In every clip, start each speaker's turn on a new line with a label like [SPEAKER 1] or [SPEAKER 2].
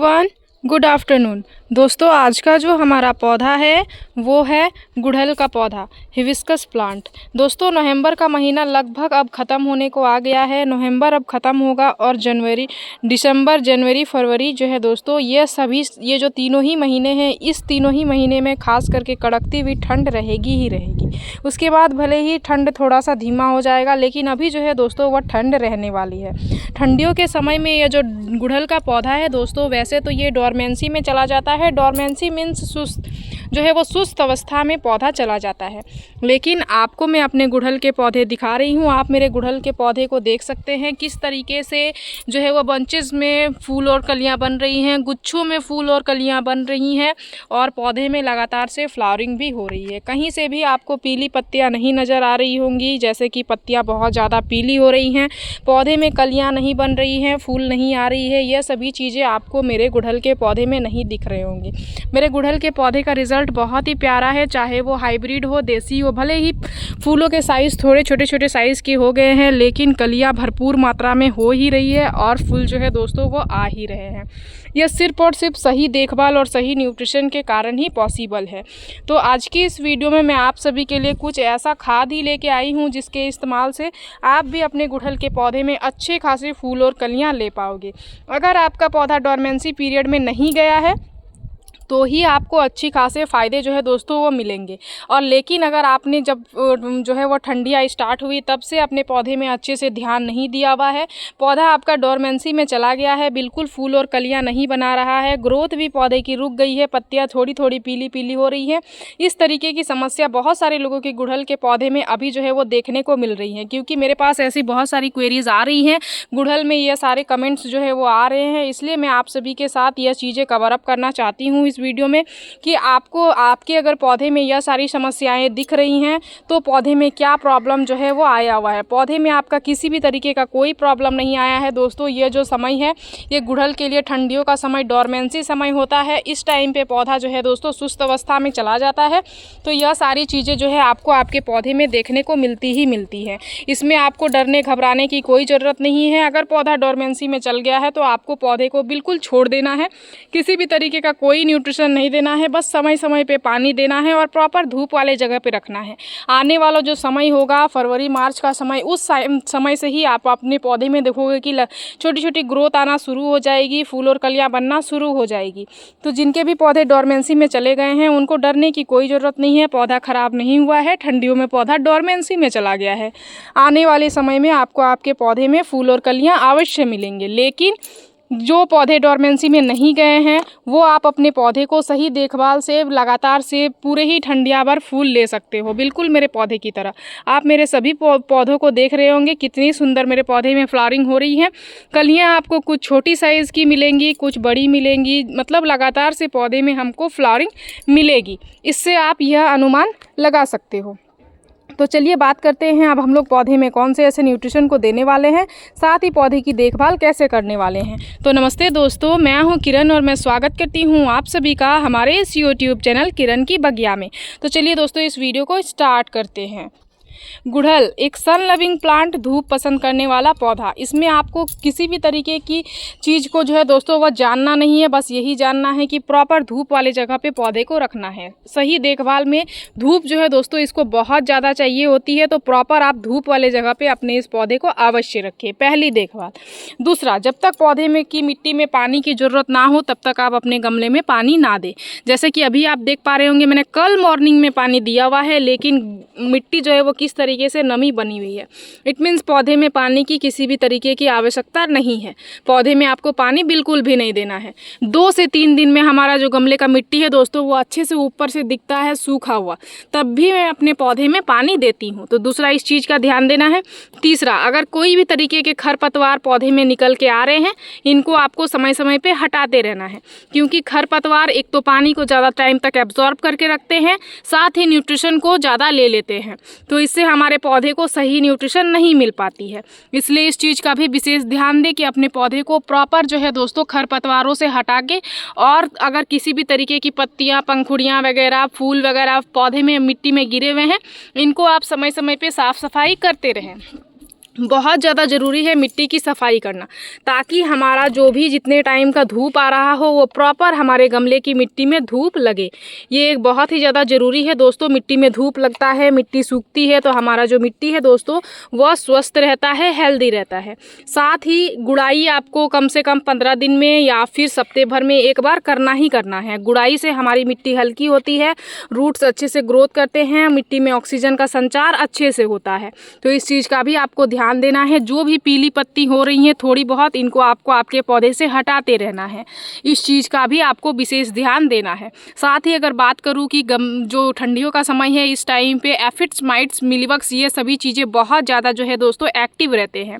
[SPEAKER 1] Everyone, good afternoon. दोस्तों, आज का जो हमारा पौधा है वो है गुड़हल का पौधा, हिबिस्कस प्लांट। दोस्तों, नवंबर का महीना लगभग अब ख़त्म होने को आ गया है। नवंबर अब ख़त्म होगा और दिसंबर, जनवरी, फरवरी जो है दोस्तों, ये जो तीनों ही महीने हैं, इस तीनों ही महीने में खास करके कड़कती हुई ठंड रहेगी ही रहेगी। उसके बाद भले ही ठंड थोड़ा सा धीमा हो जाएगा, लेकिन अभी जो है दोस्तों वह ठंड रहने वाली है। ठंडियों के समय में ये जो गुड़हल का पौधा है दोस्तों, वैसे तो ये डोरमेंसी में चला जाता है। डोरमेंसी मीन्स सुस्त अवस्था में पौधा चला जाता है। लेकिन आपको मैं अपने गुड़हल के पौधे दिखा रही हूँ। आप मेरे गुड़हल के पौधे को देख सकते हैं किस तरीके से जो है वो बंचेस में फूल और कलियाँ बन रही हैं, गुच्छों में फूल और कलियाँ बन रही हैं, और पौधे में लगातार से फ्लावरिंग भी हो रही है। कहीं से भी आपको पीली पत्तियाँ नहीं नज़र आ रही होंगी, जैसे कि पत्तियाँ बहुत ज़्यादा पीली हो रही हैं, पौधे में कलियाँ नहीं बन रही हैं, फूल नहीं आ रही है। यह सभी चीज़ें आपको मेरे गुड़हल के पौधे में नहीं दिख रहे होंगे। मेरे गुड़हल के पौधे का रिज़ल्ट बहुत ही प्यारा है, चाहे वो हाइब्रिड हो, देसी हो। भले ही फूलों के साइज़ थोड़े छोटे छोटे साइज़ के हो गए हैं, लेकिन कलियाँ भरपूर मात्रा में हो ही रही है और फूल जो है दोस्तों वो आ ही रहे हैं। यह सिर्फ और सिर्फ सही देखभाल और सही न्यूट्रिशन के कारण ही पॉसिबल है। तो आज की इस वीडियो में मैं आप सभी के लिए कुछ ऐसा खाद ही लेके आई हूँ जिसके इस्तेमाल से आप भी अपने गुड़हल के पौधे में अच्छे खासे फूल और कलियाँ ले पाओगे। अगर आपका पौधा डोरमेंसी पीरियड में नहीं गया है तो ही आपको अच्छी खासे फ़ायदे जो है दोस्तों वो मिलेंगे। और लेकिन अगर आपने जब जो है वो ठंडियाँ स्टार्ट हुई तब से अपने पौधे में अच्छे से ध्यान नहीं दिया हुआ है, पौधा आपका डोरमेंसी में चला गया है, बिल्कुल फूल और कलियाँ नहीं बना रहा है, ग्रोथ भी पौधे की रुक गई है, पत्तियाँ थोड़ी थोड़ी पीली पीली हो रही हैं, इस तरीके की समस्या बहुत सारे लोगों के गुड़हल के पौधे में अभी जो है वो देखने को मिल रही हैं। क्योंकि मेरे पास ऐसी बहुत सारी क्वेरीज आ रही हैं, गुड़हल में ये सारे कमेंट्स जो है वो आ रहे हैं, इसलिए मैं आप सभी के साथ यह चीज़ें कवर अप करना चाहती हूँ इस वीडियो में कि आपको आपके अगर पौधे में यह सारी समस्याएं दिख रही हैं तो पौधे में क्या प्रॉब्लम जो है वो आया हुआ है। पौधे में आपका किसी भी तरीके का कोई प्रॉब्लम नहीं आया है दोस्तों। ये जो समय है ये गुड़हल के लिए ठंडियों का समय, डोरमेंसी समय होता है। इस टाइम पे पौधा जो है दोस्तों सुस्त अवस्था में चला जाता है। तो यह सारी चीज़ें जो है आपको आपके पौधे में देखने को मिलती ही मिलती है। इसमें आपको डरने घबराने की कोई ज़रूरत नहीं है। अगर पौधा डोरमेंसी में चल गया है तो आपको पौधे को बिल्कुल छोड़ देना है, किसी भी तरीके का कोई न्यूट्रिशन नहीं देना है, बस समय समय पे पानी देना है और प्रॉपर धूप वाले जगह पे रखना है। आने वाला जो समय होगा फरवरी मार्च का समय, उस समय से ही आप अपने पौधे में देखोगे कि छोटी छोटी ग्रोथ आना शुरू हो जाएगी, फूल और कलियां बनना शुरू हो जाएगी। तो जिनके भी पौधे डोरमेंसी में चले गए हैं उनको डरने की कोई ज़रूरत नहीं है। पौधा ख़राब नहीं हुआ है, ठंडियों में पौधा डोरमेंसी में चला गया है। आने वाले समय में आपको आपके पौधे में फूल और कलियाँ अवश्य मिलेंगे। लेकिन जो पौधे डोरमेंसी में नहीं गए हैं वो आप अपने पौधे को सही देखभाल से लगातार से पूरे ही ठंडिया भर फूल ले सकते हो, बिल्कुल मेरे पौधे की तरह। आप मेरे सभी पौधों को देख रहे होंगे कितनी सुंदर मेरे पौधे में फ्लावरिंग हो रही है। कलियाँ आपको कुछ छोटी साइज़ की मिलेंगी, कुछ बड़ी मिलेंगी, मतलब लगातार से पौधे में हमको फ्लावरिंग मिलेगी। इससे आप यह अनुमान लगा सकते हो। तो चलिए बात करते हैं अब हम लोग पौधे में कौन से ऐसे न्यूट्रिशन को देने वाले हैं, साथ ही पौधे की देखभाल कैसे करने वाले हैं। तो नमस्ते दोस्तों, मैं हूं किरण और मैं स्वागत करती हूं आप सभी का हमारे इस यूट्यूब चैनल किरण की बगिया में। तो चलिए दोस्तों इस वीडियो को स्टार्ट करते हैं। गुड़हल एक सन लविंग प्लांट, धूप पसंद करने वाला पौधा। इसमें आपको किसी भी तरीके की चीज़ को जो है दोस्तों वह जानना नहीं है, बस यही जानना है कि प्रॉपर धूप वाले जगह पे पौधे को रखना है। सही देखभाल में धूप जो है दोस्तों इसको बहुत ज़्यादा चाहिए होती है, तो प्रॉपर आप धूप वाले जगह पे अपने इस पौधे को अवश्य रखें, पहली देखभाल। दूसरा, जब तक पौधे में की मिट्टी में पानी की ज़रूरत ना हो तब तक आप अपने गमले में पानी ना दें। जैसे कि अभी आप देख पा रहे होंगे मैंने कल मॉर्निंग में पानी दिया हुआ है, लेकिन मिट्टी जो है वो किस तरीके से नमी बनी हुई है। इट मीन्स पौधे में पानी की किसी भी तरीके की आवश्यकता नहीं है। पौधे में आपको पानी बिल्कुल भी नहीं देना है। 2 से 3 दिन में हमारा जो गमले का मिट्टी है दोस्तों वो अच्छे से ऊपर से दिखता है सूखा हुआ, तब भी मैं अपने पौधे में पानी देती हूँ। तो दूसरा इस चीज़ का ध्यान देना है। तीसरा, अगर कोई भी तरीके के खरपतवार पौधे में निकल के आ रहे हैं इनको आपको समय समय पर हटाते रहना है, क्योंकि खरपतवार एक तो पानी को ज़्यादा टाइम तक एब्जॉर्ब करके रखते हैं, साथ ही न्यूट्रिशन को ज़्यादा ले लेते हैं। तो इससे हमारे पौधे को सही न्यूट्रिशन नहीं मिल पाती है। इसलिए इस चीज़ का भी विशेष ध्यान दें कि अपने पौधे को प्रॉपर जो है दोस्तों खरपतवारों से हटा के, और अगर किसी भी तरीके की पत्तियां, पंखुड़ियां वगैरह, फूल वगैरह पौधे में मिट्टी में गिरे हुए हैं इनको आप समय समय पे साफ़ सफाई करते रहें। बहुत ज़्यादा ज़रूरी है मिट्टी की सफाई करना, ताकि हमारा जो भी जितने टाइम का धूप आ रहा हो वो प्रॉपर हमारे गमले की मिट्टी में धूप लगे। ये एक बहुत ही ज़्यादा ज़रूरी है दोस्तों। मिट्टी में धूप लगता है, मिट्टी सूखती है तो हमारा जो मिट्टी है दोस्तों वह स्वस्थ रहता है, हेल्दी रहता है। साथ ही गुड़ाई आपको कम से कम 15 दिन में या फिर हफ्ते भर में एक बार करना ही करना है। गुड़ाई से हमारी मिट्टी हल्की होती है, रूट्स अच्छे से ग्रोथ करते हैं, मिट्टी में ऑक्सीजन का संचार अच्छे से होता है। तो इस चीज़ का भी आपको ध्यान देना है। जो भी पीली पत्ती हो रही है थोड़ी बहुत, इनको आपको आपके पौधे से हटाते रहना है। इस चीज़ का भी आपको विशेष ध्यान देना है। साथ ही अगर बात करूँ कि जो ठंडियों का समय है, इस टाइम पे एफिड्स, माइट्स, मिलीबग्स, ये सभी चीज़ें बहुत ज़्यादा जो है दोस्तों एक्टिव रहते हैं।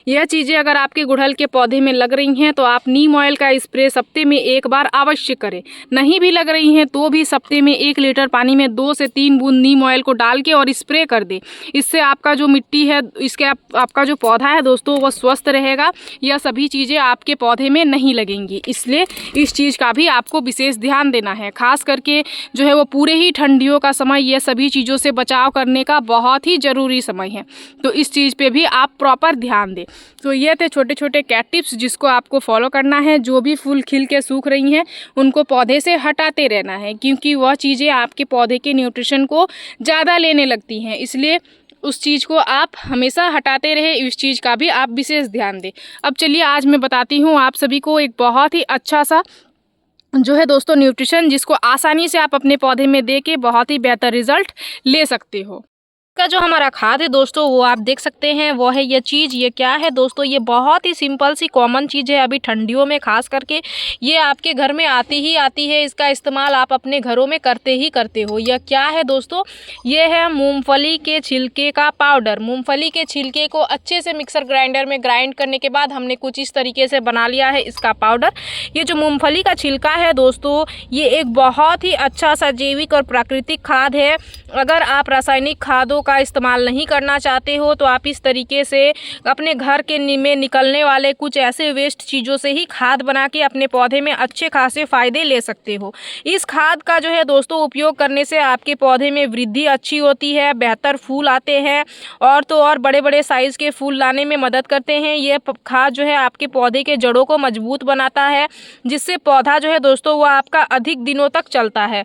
[SPEAKER 1] यह चीज़ें अगर आपके गुड़हल के पौधे में लग रही हैं तो आप नीम ऑयल का स्प्रे हफ्ते में एक बार अवश्य करें। नहीं भी लग रही हैं तो भी हफ्ते में 1 लीटर पानी में 2 से 3 बूंद नीम ऑयल को डाल के और स्प्रे कर दें। इससे आपका जो मिट्टी है, इसके आपका जो पौधा है दोस्तों वह स्वस्थ रहेगा। यह सभी चीज़ें आपके पौधे में नहीं लगेंगी, इसलिए इस चीज़ का भी आपको विशेष ध्यान देना है। खास करके जो है वो पूरे ही ठंडियों का समय यह सभी चीज़ों से बचाव करने का बहुत ही ज़रूरी समय है। तो इस चीज़ पे भी आप प्रॉपर ध्यान दें। तो ये थे छोटे छोटे कैट टिप्स जिसको आपको फॉलो करना है। जो भी फूल खिल के सूख रही हैं उनको पौधे से हटाते रहना है, क्योंकि वह चीज़ें आपके पौधे के न्यूट्रिशन को ज़्यादा लेने लगती हैं। इसलिए उस चीज़ को आप हमेशा हटाते रहे, इस चीज़ का भी आप विशेष ध्यान दें। अब चलिए आज मैं बताती हूँ आप सभी को एक बहुत ही अच्छा सा जो है दोस्तों न्यूट्रिशन, जिसको आसानी से आप अपने पौधे में दे के बहुत ही बेहतर रिजल्ट ले सकते हो। का जो हमारा खाद है दोस्तों वो आप देख सकते हैं, वो है ये चीज़। ये क्या है दोस्तों, ये बहुत ही सिंपल सी कॉमन चीज़ है। अभी ठंडियों में खास करके ये आपके घर में आती ही आती है। इसका इस्तेमाल आप अपने घरों में करते ही करते हो। यह क्या है दोस्तों, ये है मूंगफली के छिलके का पाउडर। मूंगफली के छिलके को अच्छे से मिक्सर ग्राइंडर में ग्राइंड करने के बाद हमने कुछ इस तरीके से बना लिया है इसका पाउडर। ये जो मूंगफली का छिलका है दोस्तों, ये एक बहुत ही अच्छा सा जैविक और प्राकृतिक खाद है। अगर आप रासायनिक खादों का इस्तेमाल नहीं करना चाहते हो तो आप इस तरीके से अपने घर के में निकलने वाले कुछ ऐसे वेस्ट चीज़ों से ही खाद बना के अपने पौधे में अच्छे खासे फ़ायदे ले सकते हो। इस खाद का जो है दोस्तों उपयोग करने से आपके पौधे में वृद्धि अच्छी होती है, बेहतर फूल आते हैं और तो और बड़े बड़े साइज़ के फूल लाने में मदद करते हैं। ये खाद जो है आपके पौधे के जड़ों को मजबूत बनाता है, जिससे पौधा जो है दोस्तों वो आपका अधिक दिनों तक चलता है।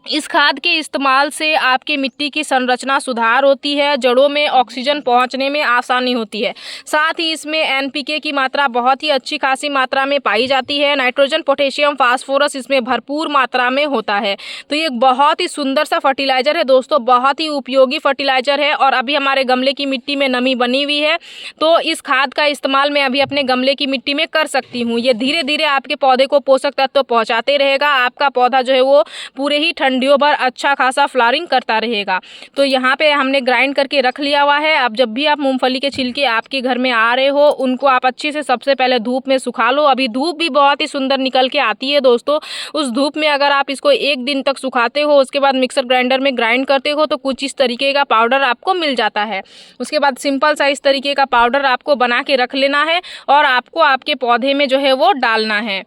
[SPEAKER 1] इस खाद के इस्तेमाल से आपकी मिट्टी की संरचना सुधार होती है, जड़ों में ऑक्सीजन पहुंचने में आसानी होती है। साथ ही इसमें एनपीके की मात्रा बहुत ही अच्छी खासी मात्रा में पाई जाती है। नाइट्रोजन, पोटेशियम, फास्फोरस इसमें भरपूर मात्रा में होता है। तो ये बहुत ही सुंदर सा फर्टिलाइज़र है दोस्तों, बहुत ही उपयोगी फर्टिलाइज़र है। और अभी हमारे गमले की मिट्टी में नमी बनी हुई है तो इस खाद का इस्तेमाल मैं अभी अपने गमले की मिट्टी में कर सकती हूँ। ये धीरे धीरे आपके पौधे को पोषक तत्व पहुँचाते रहेगा। आपका पौधा जो है वो पूरे ही ठंडियों भर अच्छा खासा फ्लावरिंग करता रहेगा। तो यहाँ पे हमने ग्राइंड करके रख लिया हुआ है। अब जब भी आप मूंगफली के छिलके आपके घर में आ रहे हो, उनको आप अच्छे से सबसे पहले धूप में सुखा लो। अभी धूप भी बहुत ही सुंदर निकल के आती है दोस्तों। उस धूप में अगर आप इसको 1 दिन तक सुखाते हो, उसके बाद मिक्सर ग्राइंडर में ग्राइंड करते हो तो कुछ इस तरीके का पाउडर आपको मिल जाता है। उसके बाद सिंपल सा इस तरीके का पाउडर आपको बना के रख लेना है और आपको आपके पौधे में जो है वो डालना है।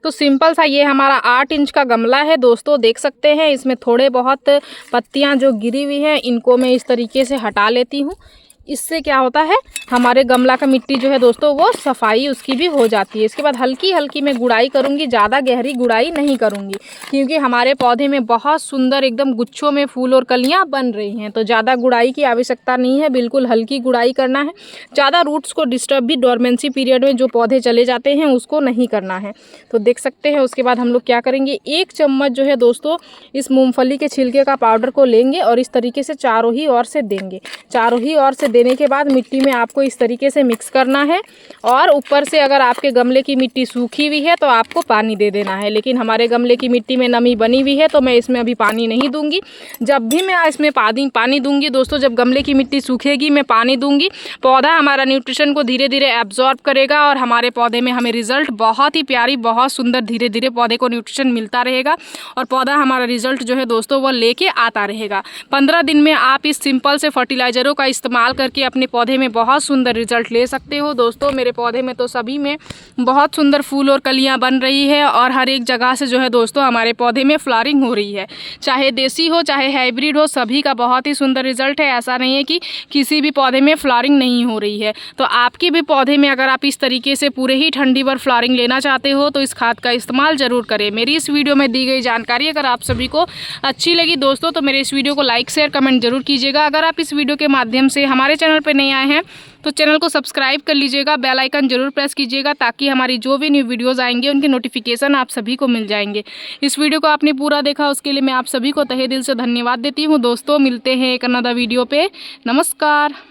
[SPEAKER 1] तो सिंपल सा ये हमारा 8 इंच का गमला है दोस्तों, देख सकते हैं। इसमें थोड़े बहुत पत्तियां जो गिरी हुई हैं इनको मैं इस तरीके से हटा लेती हूँ। इससे क्या होता है, हमारे गमला का मिट्टी जो है दोस्तों वो सफाई उसकी भी हो जाती है। इसके बाद हल्की हल्की मैं गुड़ाई करूँगी, ज़्यादा गहरी गुड़ाई नहीं करूँगी, क्योंकि हमारे पौधे में बहुत सुंदर एकदम गुच्छों में फूल और कलियाँ बन रही हैं। तो ज़्यादा गुड़ाई की आवश्यकता नहीं है, बिल्कुल हल्की गुड़ाई करना है। ज़्यादा रूट्स को डिस्टर्ब भी डोरमेंसी पीरियड में जो पौधे चले जाते हैं उसको नहीं करना है। तो देख सकते हैं। उसके बाद हम लोग क्या करेंगे, 1 चम्मच जो है दोस्तों इस मूँगफली के छिलके का पाउडर को लेंगे और इस तरीके से चारों ही ओर से देंगे। चारों ही ओर से देने के बाद मिट्टी में आपको इस तरीके से मिक्स करना है। और ऊपर से अगर आपके गमले की मिट्टी सूखी हुई है तो आपको पानी दे देना है, लेकिन हमारे गमले की मिट्टी में नमी बनी हुई है तो मैं इसमें अभी पानी नहीं दूंगी। जब भी मैं इसमें पानी दूंगी दोस्तों, जब गमले की मिट्टी सूखेगी मैं पानी दूंगी, पौधा हमारा न्यूट्रिशन को धीरे धीरे एब्जॉर्ब करेगा और हमारे पौधे में हमें रिजल्ट बहुत ही प्यारी, बहुत सुंदर धीरे धीरे पौधे को न्यूट्रिशन मिलता रहेगा और पौधा हमारा रिजल्ट जो है दोस्तों वो लेके आता रहेगा। 15 दिन में आप इस सिंपल से फर्टिलाइजरों का इस्तेमाल कर करके अपने पौधे में बहुत सुंदर रिजल्ट ले सकते हो। दोस्तों मेरे पौधे में तो सभी में बहुत सुंदर फूल और कलियां बन रही है और हर एक जगह से जो है दोस्तों हमारे पौधे में फ्लावरिंग हो रही है, चाहे देसी हो चाहे हाइब्रिड हो, सभी का बहुत ही सुंदर रिजल्ट है। ऐसा नहीं है कि किसी भी पौधे में फ्लावरिंग नहीं हो रही है। तो आपके भी पौधे में अगर आप इस तरीके से पूरे ही ठंडी पर फ्लावरिंग लेना चाहते हो तो इस खाद का इस्तेमाल ज़रूर करें। मेरी इस वीडियो में दी गई जानकारी अगर आप सभी को अच्छी लगी दोस्तों तो मेरे इस वीडियो को लाइक शेयर कमेंट जरूर कीजिएगा। अगर आप इस वीडियो के माध्यम से हमारे चैनल पर नए आए हैं तो चैनल को सब्सक्राइब कर लीजिएगा, बेल आइकन जरूर प्रेस कीजिएगा ताकि हमारी जो भी न्यू वीडियोस आएंगे उनके नोटिफिकेशन आप सभी को मिल जाएंगे। इस वीडियो को आपने पूरा देखा उसके लिए मैं आप सभी को तहे दिल से धन्यवाद देती हूँ। दोस्तों मिलते हैं एक अनदर वीडियो पे। नमस्कार।